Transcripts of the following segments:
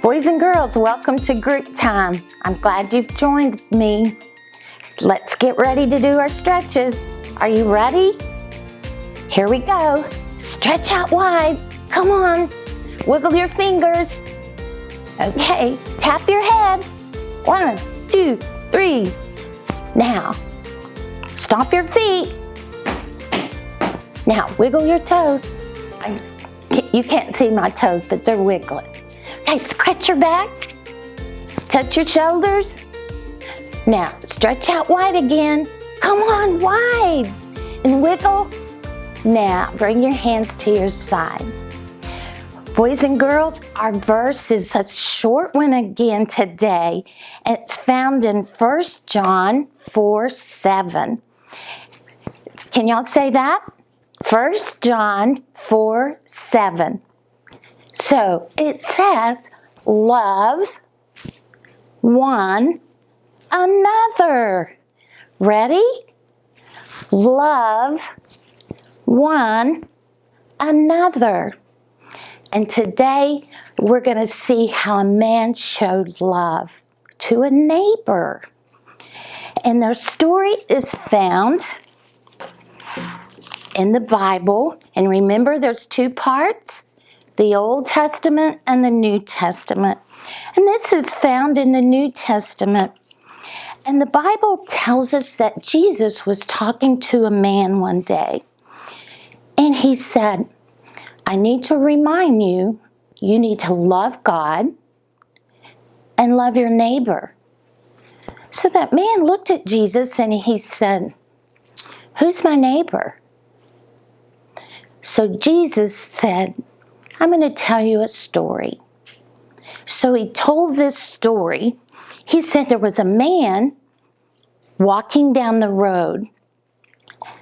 Boys and girls, welcome to group time. I'm glad you've joined me. Let's get ready to do our stretches. Are you ready? Here we go. Stretch out wide. Come on. Wiggle your fingers. Okay, tap your head. 1, 2, 3. Now, stomp your feet. Now, wiggle your toes. You can't see my toes, but they're wiggling. Okay, scratch your back. Touch your shoulders. Now, stretch out wide again. Come on, wide. And wiggle. Now, bring your hands to your side. Boys and girls, our verse is a short one again today, and it's found in 1 John 4:7. Can y'all say that? 1 John 4:7. So it says, love one another. Ready? Love one another. And today we're going to see how a man showed love to a neighbor. And their story is found in the Bible. And remember, there's two parts, the Old Testament and the New Testament. And this is found in the New Testament. And the Bible tells us that Jesus was talking to a man one day. And he said, I need to remind you, you need to love God and love your neighbor. So that man looked at Jesus and he said, who's my neighbor? So Jesus said, I'm going to tell you a story. So he told this story. He said there was a man walking down the road.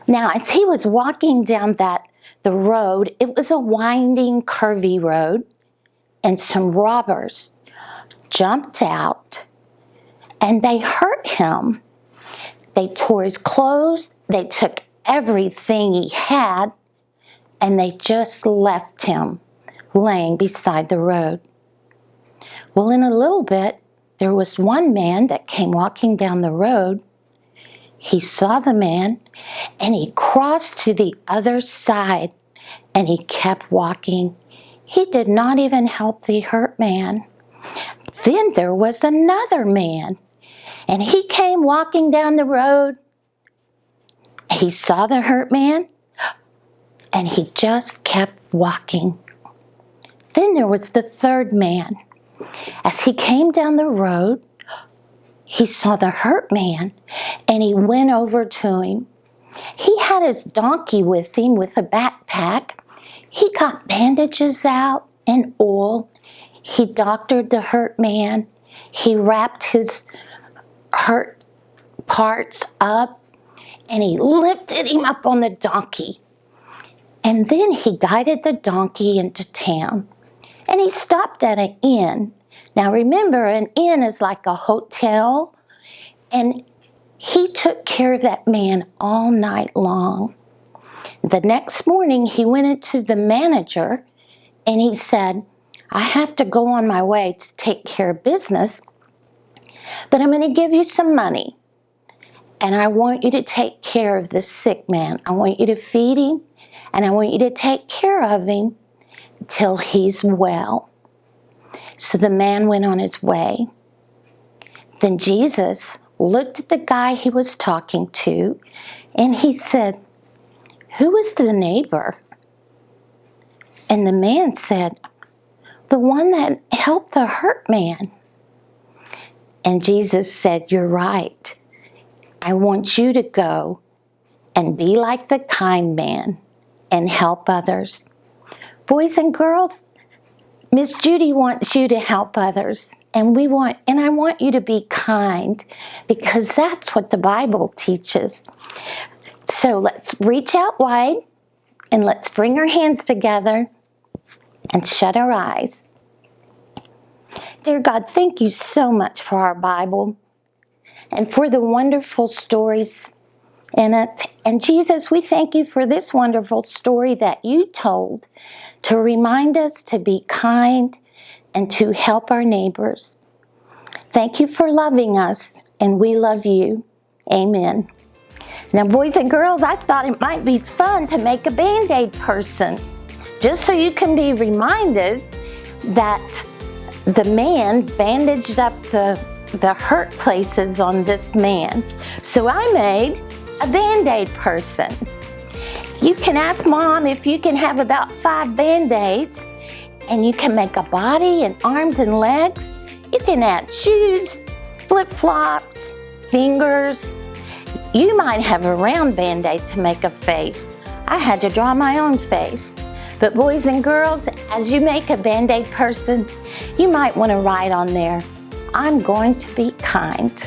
Now, as he was walking down the road, it was a winding, curvy road, and some robbers jumped out, and they hurt him. They tore his clothes, they took everything he had, and they just left him laying beside the road. Well, in a little bit, there was one man that came walking down the road. He saw the man, and he crossed to the other side, and he kept walking. He did not even help the hurt man. Then there was another man, and he came walking down the road. He saw the hurt man, and he just kept walking. Then there was the third man. As he came down the road, he saw the hurt man, and he went over to him. He had his donkey with him with a backpack. He got bandages out and oil. He doctored the hurt man. He wrapped his hurt parts up, and he lifted him up on the donkey. And then he guided the donkey into town, and he stopped at an inn. Now remember, an inn is like a hotel, and he took care of that man all night long. The next morning, he went into the manager, and he said, I have to go on my way to take care of business, but I'm going to give you some money, and I want you to take care of this sick man. I want you to feed him, and I want you to take care of him till he's well. So the man went on his way. Then Jesus looked at the guy he was talking to, and he said, who was the neighbor? And the man said, the one that helped the hurt man. And Jesus said, you're right. I want you to go and be like the kind man and help others. Boys and girls, Miss Judy wants you to help others, and I want you to be kind, because that's what the Bible teaches. So let's reach out wide, and let's bring our hands together and shut our eyes. Dear God, thank you so much for our Bible and for the wonderful stories in it. And Jesus, we thank you for this wonderful story that you told to remind us to be kind and to help our neighbors. Thank you for loving us, and we love you. Amen. Now, boys and girls, I thought it might be fun to make a Band-Aid person, just so you can be reminded that the man bandaged up the hurt places on this man. So I made a Band-Aid person. You can ask Mom if you can have about 5 Band-Aids, and you can make a body and arms and legs. You can add shoes, flip-flops, fingers. You might have a round Band-Aid to make a face. I had to draw my own face. But boys and girls, as you make a Band-Aid person, you might want to write on there, I'm going to be kind.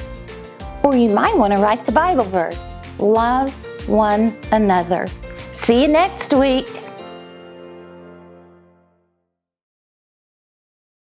Or you might want to write the Bible verse, love one another. See you next week.